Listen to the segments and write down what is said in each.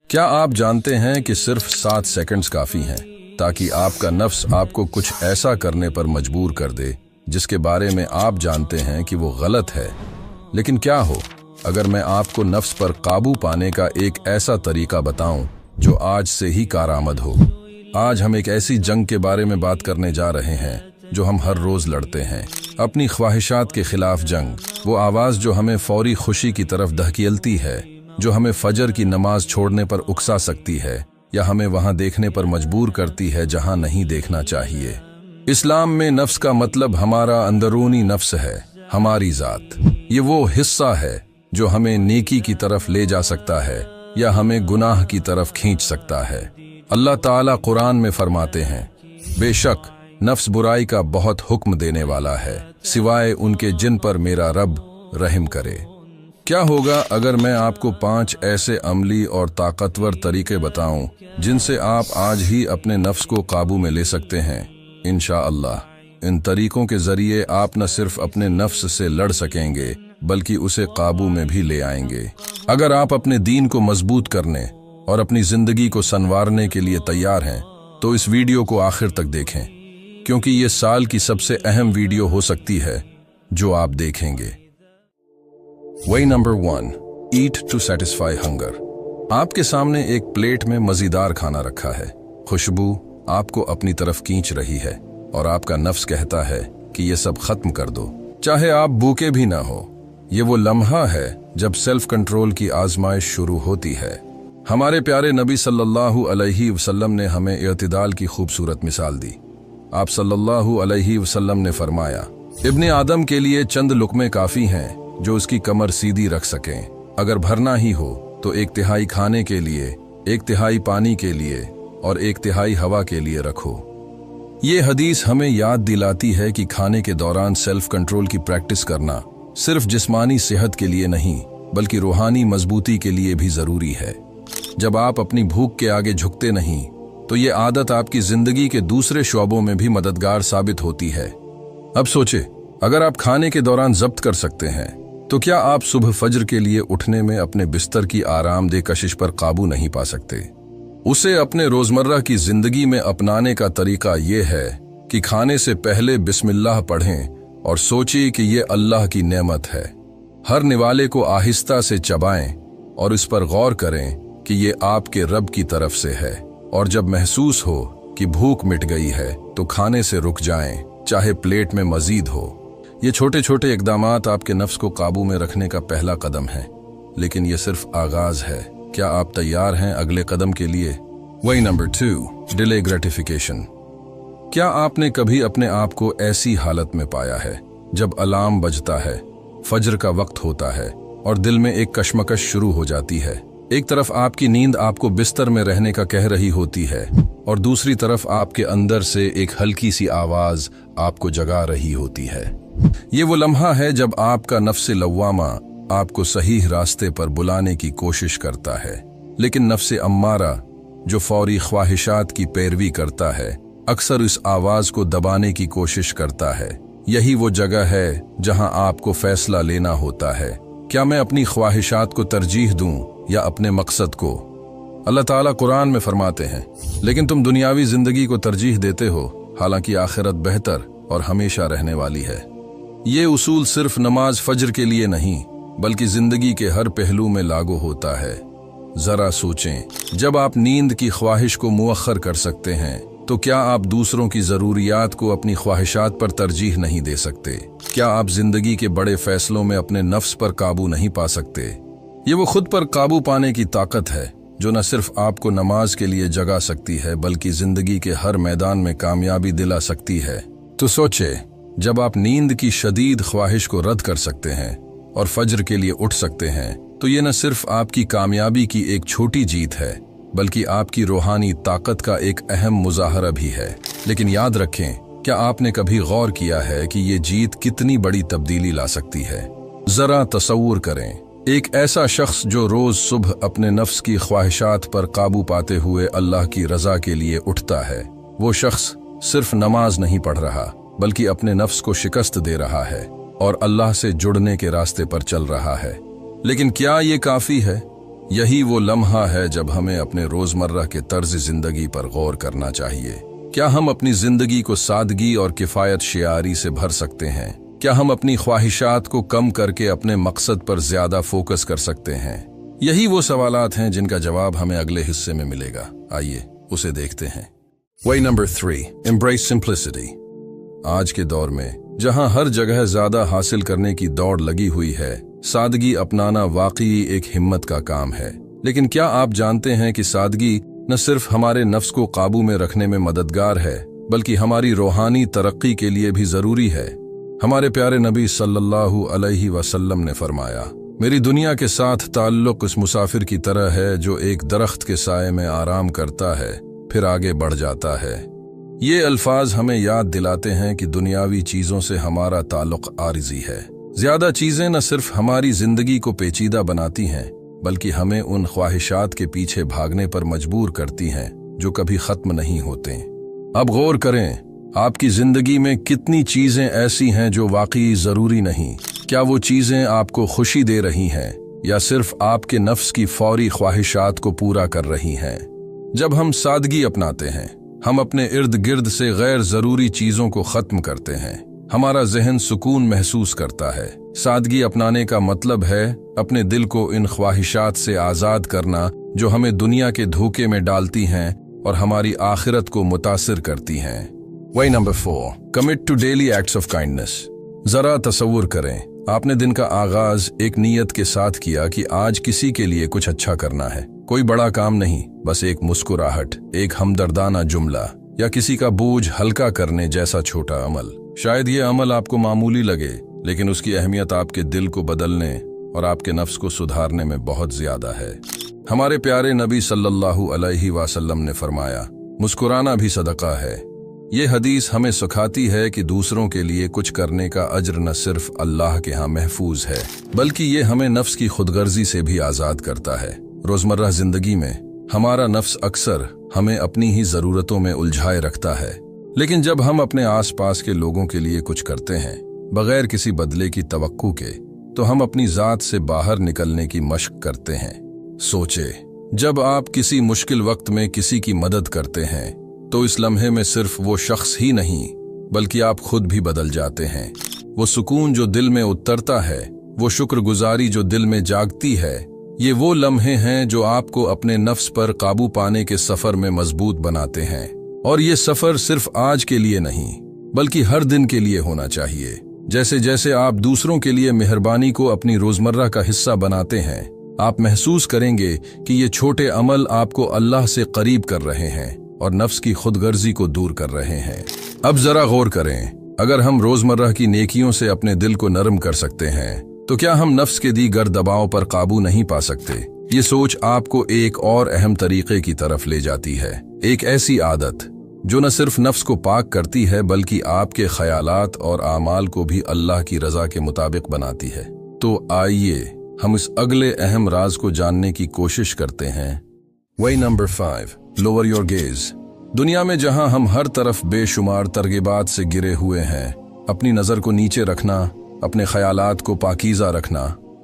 क्या आप जानते हैं कि सिर्फ 7 सेकंड्स काफी हैं ताकि आपका नफ्स आपको कुछ ऐसा करने पर मजबूर कर दे जिसके बारे में आप जानते हैं कि वो गलत है। लेकिन क्या हो अगर मैं आपको नफ्स पर काबू पाने का एक ऐसा तरीका बताऊं जो आज से ही कारआमद हो। आज हम एक ऐसी जंग के बारे में बात करने जा रहे हैं जो हम हर रोज लड़ते हैं, अपनी ख्वाहिशात के खिलाफ जंग। वो आवाज जो हमें फौरी खुशी की तरफ धकेलती है, जो हमें फजर की नमाज छोड़ने पर उकसा सकती है या हमें वहां देखने पर मजबूर करती है जहां नहीं देखना चाहिए। इस्लाम में नफ्स का मतलब हमारा अंदरूनी नफ्स है, हमारी जात। ये वो हिस्सा है जो हमें नेकी की तरफ ले जा सकता है या हमें गुनाह की तरफ खींच सकता है। अल्लाह ताला कुरान में फरमाते हैं, बेशक नफ्स बुराई का बहुत हुक्म देने वाला है सिवाय उनके जिन पर मेरा रब रहम करे। क्या होगा अगर मैं आपको 5 ऐसे अमली और ताकतवर तरीके बताऊं जिनसे आप आज ही अपने नफ्स को काबू में ले सकते हैं। इंशाअल्लाह इन तरीकों के जरिए आप न सिर्फ अपने नफ्स से लड़ सकेंगे बल्कि उसे काबू में भी ले आएंगे। अगर आप अपने दीन को मजबूत करने और अपनी जिंदगी को संवारने के लिए तैयार हैं तो इस वीडियो को आखिर तक देखें, क्योंकि ये साल की सबसे अहम वीडियो हो सकती है जो आप देखेंगे। Way number 1, eat to satisfy hunger। आपके सामने एक प्लेट में मजेदार खाना रखा है, खुशबू आपको अपनी तरफ खींच रही है और आपका नफ्स कहता है कि ये सब खत्म कर दो, चाहे आप भूखे भी ना हो। ये वो लम्हा है जब सेल्फ कंट्रोल की आजमाइश शुरू होती है। हमारे प्यारे नबी सल्लल्लाहु अलैहि वसल्लम ने हमें इत्तिदाल की खूबसूरत मिसाल दी। आप सल्लल्लाहु अलैहि वसल्लम ने फरमाया, इब्ने आदम के लिए चंद लुकमे काफी हैं जो उसकी कमर सीधी रख सकें। अगर भरना ही हो तो 1/3 खाने के लिए, 1/3 पानी के लिए और 1/3 हवा के लिए रखो। ये हदीस हमें याद दिलाती है कि खाने के दौरान सेल्फ कंट्रोल की प्रैक्टिस करना सिर्फ जिस्मानी सेहत के लिए नहीं बल्कि रूहानी मजबूती के लिए भी जरूरी है। जब आप अपनी भूख के आगे झुकते नहीं तो ये आदत आपकी जिंदगी के दूसरे शोबों में भी मददगार साबित होती है। अब सोचे, अगर आप खाने के दौरान जब्त कर सकते हैं तो क्या आप सुबह फजर के लिए उठने में अपने बिस्तर की आरामदेह कशिश पर काबू नहीं पा सकते? उसे अपने रोजमर्रा की जिंदगी में अपनाने का तरीका यह है कि खाने से पहले बिस्मिल्लाह पढ़ें और सोचिए कि यह अल्लाह की नेमत है। हर निवाले को आहिस्ता से चबाएं और इस पर गौर करें कि यह आपके रब की तरफ से है। और जब महसूस हो कि भूख मिट गई है तो खाने से रुक जाएं, चाहे प्लेट में मजीद हो। ये छोटे छोटे इक़दामात आपके नफ्स को काबू में रखने का पहला कदम है, लेकिन ये सिर्फ आगाज है। क्या आप तैयार हैं अगले कदम के लिए? Way number 2, delay gratification. क्या आपने कभी अपने आप को ऐसी हालत में पाया है जब अलार्म बजता है, फजर का वक्त होता है और दिल में एक कश्मकश शुरू हो जाती है? एक तरफ आपकी नींद आपको बिस्तर में रहने का कह रही होती है और दूसरी तरफ आपके अंदर से एक हल्की सी आवाज आपको जगा रही होती है। ये वो लम्हा है जब आपका नफ्स लव्वामा आपको सही रास्ते पर बुलाने की कोशिश करता है, लेकिन नफ्स अम्मारा जो फौरी ख्वाहिशात की पैरवी करता है अक्सर इस आवाज को दबाने की कोशिश करता है। यही वो जगह है जहां आपको फैसला लेना होता है, क्या मैं अपनी ख्वाहिशात को तरजीह दूं या अपने मकसद को? अल्लाह ताला कुरान में फरमाते हैं, लेकिन तुम दुनियावी जिंदगी को तरजीह देते हो, हालांकि आखिरत बेहतर और हमेशा रहने वाली है। ये उसूल सिर्फ नमाज फजर के लिए नहीं बल्कि जिंदगी के हर पहलू में लागू होता है। जरा सोचें, जब आप नींद की ख्वाहिश को मुअख्खर कर सकते हैं तो क्या आप दूसरों की जरूरियात को अपनी ख्वाहिशात पर तरजीह नहीं दे सकते? क्या आप जिंदगी के बड़े फैसलों में अपने नफ्स पर काबू नहीं पा सकते? ये वो खुद पर काबू पाने की ताकत है जो न सिर्फ आपको नमाज के लिए जगा सकती है बल्कि जिंदगी के हर मैदान में कामयाबी दिला सकती है। तो सोचे, जब आप नींद की शदीद ख्वाहिश को रद्द कर सकते हैं और फजर के लिए उठ सकते हैं तो ये न सिर्फ आपकी कामयाबी की एक छोटी जीत है बल्कि आपकी रूहानी ताकत का एक अहम मुजाहरा भी है। लेकिन याद रखें, क्या आपने कभी गौर किया है कि ये जीत कितनी बड़ी तब्दीली ला सकती है? जरा तसव्वुर करें, एक ऐसा शख्स जो रोज सुबह अपने नफ्स की ख्वाहिशात पर काबू पाते हुए अल्लाह की रजा के लिए उठता है। वो शख्स सिर्फ नमाज नहीं पढ़ रहा बल्कि अपने नफ्स को शिकस्त दे रहा है और अल्लाह से जुड़ने के रास्ते पर चल रहा है। लेकिन क्या ये काफी है? यही वो लम्हा है जब हमें अपने रोजमर्रा के तर्ज जिंदगी पर गौर करना चाहिए। क्या हम अपनी जिंदगी को सादगी और किफायत शियारी से भर सकते हैं? क्या हम अपनी ख्वाहिशात को कम करके अपने मकसद पर ज्यादा फोकस कर सकते हैं? यही वो सवालात हैं जिनका जवाब हमें अगले हिस्से में मिलेगा। आइए उसे देखते हैं। Way number 3, embrace simplicity। आज के दौर में जहां हर जगह ज्यादा हासिल करने की दौड़ लगी हुई है, सादगी अपनाना वाकई एक हिम्मत का काम है। लेकिन क्या आप जानते हैं कि सादगी न सिर्फ हमारे नफ्स को काबू में रखने में मददगार है, बल्कि हमारी रूहानी तरक्की के लिए भी जरूरी है। हमारे प्यारे नबी सल्लल्लाहु अलैहि वसल्लम ने फरमाया, मेरी दुनिया के साथ ताल्लुक उस मुसाफिर की तरह है जो एक दरख्त के साए में आराम करता है फिर आगे बढ़ जाता है। ये अल्फाज हमें याद दिलाते हैं कि दुनियावी चीजों से हमारा ताल्लुक आरिजी है। ज्यादा चीजें न सिर्फ हमारी जिंदगी को पेचीदा बनाती हैं, बल्कि हमें उन ख्वाहिशात के पीछे भागने पर मजबूर करती हैं जो कभी खत्म नहीं होते। अब गौर करें, आपकी जिंदगी में कितनी चीजें ऐसी हैं जो वाकई जरूरी नहीं। क्या वो चीजें आपको खुशी दे रही हैं या सिर्फ आपके नफ्स की फौरी ख्वाहिशात को पूरा कर रही हैं? जब हम सादगी अपनाते हैं, हम अपने इर्द गिर्द से गैर जरूरी चीजों को खत्म करते हैं। हमारा जहन सुकून महसूस करता है। सादगी अपनाने का मतलब है अपने दिल को इन ख्वाहिशात से आजाद करना जो हमें दुनिया के धोखे में डालती हैं और हमारी आखिरत को मुतासिर करती हैं। Way number 4, commit to daily acts of kindness। जरा तसव्वुर करें, आपने दिन का आगाज एक नीयत के साथ किया कि आज किसी के लिए कुछ अच्छा करना है। कोई बड़ा काम नहीं, बस एक मुस्कुराहट, एक हमदर्दाना जुमला या किसी का बोझ हल्का करने जैसा छोटा अमल। शायद ये अमल आपको मामूली लगे, लेकिन उसकी अहमियत आपके दिल को बदलने और आपके नफ्स को सुधारने में बहुत ज्यादा है। हमारे प्यारे नबी सल्लल्लाहु अलैहि वसल्लम ने फरमाया, मुस्कुराना भी सदका है। ये हदीस हमें सिखाती है कि दूसरों के लिए कुछ करने का अज्र न सिर्फ अल्लाह के यहाँ महफूज है, बल्कि ये हमें नफ्स की खुदगर्जी से भी आजाद करता है। रोजमर्रा जिंदगी में हमारा नफ्स अक्सर हमें अपनी ही जरूरतों में उलझाए रखता है, लेकिन जब हम अपने आसपास के लोगों के लिए कुछ करते हैं बगैर किसी बदले की तवक्कु के, तो हम अपनी जात से बाहर निकलने की मशक करते हैं। सोचे, जब आप किसी मुश्किल वक्त में किसी की मदद करते हैं तो इस लम्हे में सिर्फ वो शख्स ही नहीं बल्कि आप खुद भी बदल जाते हैं। वो सुकून जो दिल में उतरता है, वो शुक्रगुजारी जो दिल में जागती है, ये वो लम्हे हैं जो आपको अपने नफ्स पर काबू पाने के सफर में मजबूत बनाते हैं। और ये सफर सिर्फ आज के लिए नहीं बल्कि हर दिन के लिए होना चाहिए। जैसे जैसे आप दूसरों के लिए मेहरबानी को अपनी रोजमर्रा का हिस्सा बनाते हैं, आप महसूस करेंगे कि ये छोटे अमल आपको अल्लाह से करीब कर रहे हैं और नफ्स की खुदगर्जी को दूर कर रहे हैं। अब जरा गौर करें, अगर हम रोजमर्रा की नेकियों से अपने दिल को नरम कर सकते हैं तो क्या हम नफ्स के दी गर दबाव पर काबू नहीं पा सकते? ये सोच आपको एक और अहम तरीके की तरफ ले जाती है, एक ऐसी आदत जो न सिर्फ नफ्स को पाक करती है बल्कि आपके ख्यालात और आमाल को भी अल्लाह की रजा के मुताबिक बनाती है। तो आइए हम इस अगले अहम राज को जानने की कोशिश करते हैं। Way number 5, lower your gaze। दुनिया में जहां हम हर तरफ बेशुमार तरगीबात से गिरे हुए हैं, अपनी नजर को नीचे रखना, अपने ख्यालात को पाकीज़ा रखना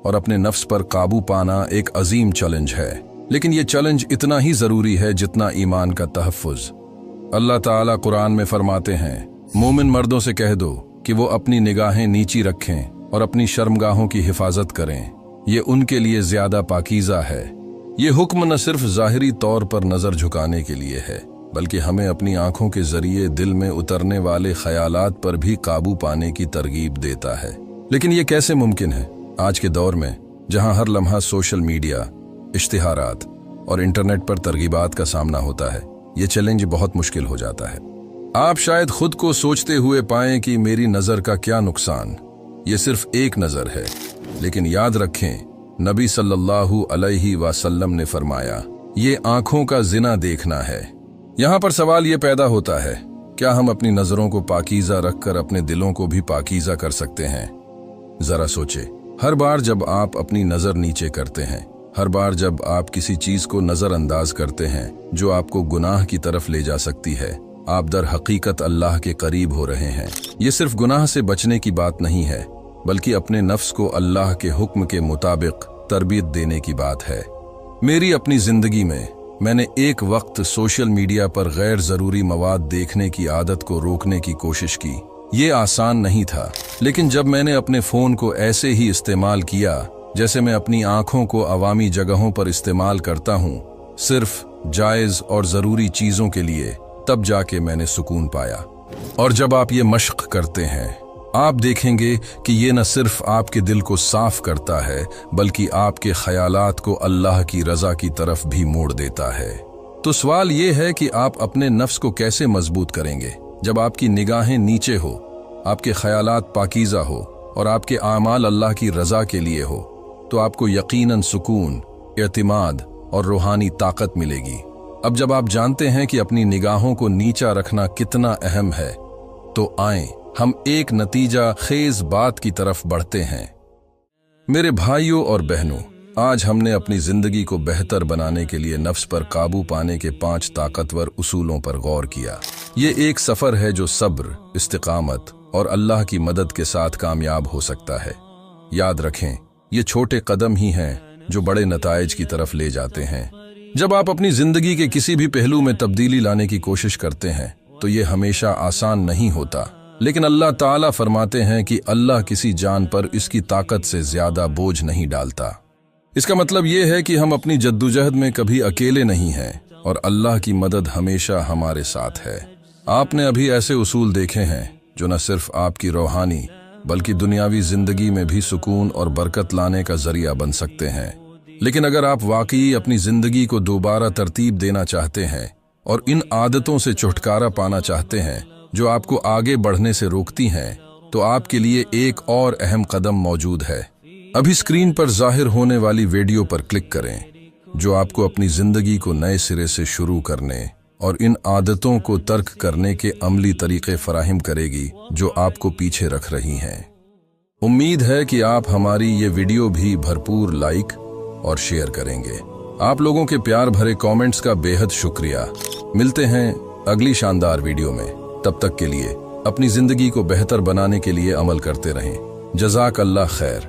और अपने नफ्स पर काबू पाना एक अजीम चैलेंज है। लेकिन ये चैलेंज इतना ही जरूरी है जितना ईमान का तहफ़्फ़ुज़। अल्लाह ताला कुरान में फरमाते हैं, मोमिन मर्दों से कह दो कि वो अपनी निगाहें नीची रखें और अपनी शर्मगाहों की हिफाजत करें, ये उनके लिए ज्यादा पाकीज़ा है। ये हुक्म न सिर्फ ज़ाहिरी तौर पर नजर झुकाने के लिए है बल्कि हमें अपनी आंखों के जरिए दिल में उतरने वाले ख्यालात पर भी काबू पाने की तरगीब देता है। लेकिन ये कैसे मुमकिन है आज के दौर में जहां हर लम्हा सोशल मीडिया, इश्तिहारात और इंटरनेट पर तरगीबात का सामना होता है? ये चैलेंज बहुत मुश्किल हो जाता है। आप शायद खुद को सोचते हुए पाएं कि मेरी नजर का क्या नुकसान, ये सिर्फ एक नजर है। लेकिन याद रखें, नबी सल्लल्लाहु अलैहि वसल्लम ने फरमाया, ये आंखों का जिना देखना है। यहाँ पर सवाल ये पैदा होता है, क्या हम अपनी नजरों को पाकीज़ा रखकर अपने दिलों को भी पाकीज़ा कर सकते हैं? जरा सोचे, हर बार जब आप अपनी नजर नीचे करते हैं, हर बार जब आप किसी चीज को नजरअंदाज करते हैं जो आपको गुनाह की तरफ ले जा सकती है, आप दर हकीकत अल्लाह के करीब हो रहे हैं। ये सिर्फ गुनाह से बचने की बात नहीं है बल्कि अपने नफ्स को अल्लाह के हुक्म के मुताबिक तरबियत देने की बात है। मेरी अपनी जिंदगी में मैंने एक वक्त सोशल मीडिया पर गैर जरूरी मवाद देखने की आदत को रोकने की कोशिश की। ये आसान नहीं था, लेकिन जब मैंने अपने फोन को ऐसे ही इस्तेमाल किया जैसे मैं अपनी आंखों को अवामी जगहों पर इस्तेमाल करता हूँ, सिर्फ जायज और जरूरी चीजों के लिए, तब जाके मैंने सुकून पाया। और जब आप ये मश्क करते हैं, आप देखेंगे कि ये न सिर्फ आपके दिल को साफ करता है, बल्कि आपके ख्यालात को अल्लाह की रजा की तरफ भी मोड़ देता है। तो सवाल ये है कि आप अपने नफ्स को कैसे मजबूत करेंगे। जब आपकी निगाहें नीचे हो, आपके ख्यालात पाकीज़ा हो और आपके आमाल अल्लाह की रजा के लिए हो, तो आपको यकीनन सुकून, एतमाद और रूहानी ताकत मिलेगी। अब जब आप जानते हैं कि अपनी निगाहों को नीचा रखना कितना अहम है, तो आएं हम एक नतीजा खेज बात की तरफ बढ़ते हैं। मेरे भाइयों और बहनों, आज हमने अपनी जिंदगी को बेहतर बनाने के लिए नफ्स पर काबू पाने के 5 ताकतवर उसूलों पर गौर किया। ये एक सफर है जो सब्र, इस्तिकामत और अल्लाह की मदद के साथ कामयाब हो सकता है। याद रखें, ये छोटे कदम ही हैं जो बड़े नताइज की तरफ ले जाते हैं। जब आप अपनी जिंदगी के किसी भी पहलू में तब्दीली लाने की कोशिश करते हैं, तो ये हमेशा आसान नहीं होता, लेकिन अल्लाह ताला फरमाते हैं कि अल्लाह किसी जान पर इसकी ताकत से ज्यादा बोझ नहीं डालता। इसका मतलब ये है कि हम अपनी जद्दोजहद में कभी अकेले नहीं हैं और अल्लाह की मदद हमेशा हमारे साथ है। आपने अभी ऐसे उसूल देखे हैं जो न सिर्फ आपकी रूहानी बल्कि दुनियावी जिंदगी में भी सुकून और बरकत लाने का जरिया बन सकते हैं। लेकिन अगर आप वाकई अपनी जिंदगी को दोबारा तरतीब देना चाहते हैं और इन आदतों से छुटकारा पाना चाहते हैं जो आपको आगे बढ़ने से रोकती हैं, तो आपके लिए एक और अहम कदम मौजूद है। अभी स्क्रीन पर जाहिर होने वाली वीडियो पर क्लिक करें, जो आपको अपनी जिंदगी को नए सिरे से शुरू करने और इन आदतों को तर्क करने के अमली तरीके फराहम करेगी जो आपको पीछे रख रही हैं। उम्मीद है कि आप हमारी ये वीडियो भी भरपूर लाइक और शेयर करेंगे। आप लोगों के प्यार भरे कमेंट्स का बेहद शुक्रिया। मिलते हैं अगली शानदार वीडियो में। तब तक के लिए अपनी जिंदगी को बेहतर बनाने के लिए अमल करते रहें। जज़ाक अल्लाह खैर।